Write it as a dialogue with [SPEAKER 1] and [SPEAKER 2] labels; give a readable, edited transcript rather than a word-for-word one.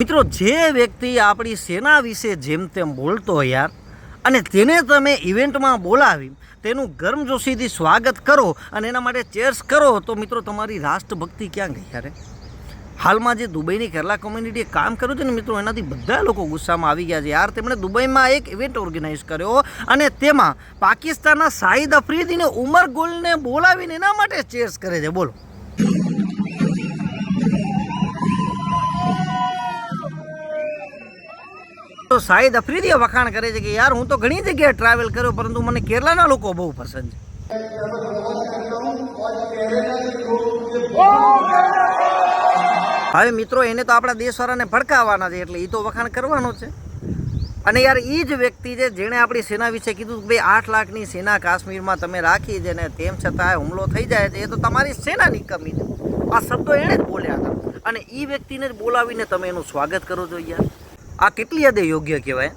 [SPEAKER 1] મિત્રો, જે વ્યક્તિ આપણી સેના વિશે જેમ તેમ બોલતો હોય યાર, અને તેને તમે ઇવેન્ટમાં બોલાવી તેનું ગર્મજોશીથી સ્વાગત કરો અને એના માટે ચેર્સ કરો, તો મિત્રો તમારી રાષ્ટ્રભક્તિ ક્યાં ગઈ યારે? હાલમાં જે દુબઈની કેરલા કોમ્યુનિટીએ કામ કર્યું છે ને મિત્રો, એનાથી બધા લોકો ગુસ્સામાં આવી ગયા છે યાર. તેમણે દુબઈમાં એક ઇવેન્ટ ઓર્ગેનાઇઝ કર્યો અને તેમાં પાકિસ્તાનના શાહિદ અફ્રીદીને ઉમર ગુલને બોલાવીને એના માટે ચેર્સ કરે છે. બોલો, તો શાહિદ અફ્રીદીએ વખાણ કરે છે કે યાર, હું તો ઘણી જગ્યાએ ટ્રાવેલ કર્યો, પરંતુ મને કેરલાના લોકો બહુ પસંદ છે. હવે મિત્રો, એને તો આપણા દેશવાળાને ભડકાવવાના છે, એટલે એ તો વખાણ કરવાનો છે. અને યાર, એ જ વ્યક્તિ છે જેણે આપણી સેના વિશે કીધું કે ભાઈ 8 લાખની સેના કાશ્મીરમાં તમે રાખી છે ને તેમ છતાં હુમલો થઈ જાય છે, એ તો તમારી સેનાની કમી છે. આ શબ્દો એણે જ બોલ્યા હતા અને એ વ્યક્તિને જ બોલાવીને તમે એનું સ્વાગત કરો છો યાર. આ કેટલી હદે યોગ્ય કહેવાય?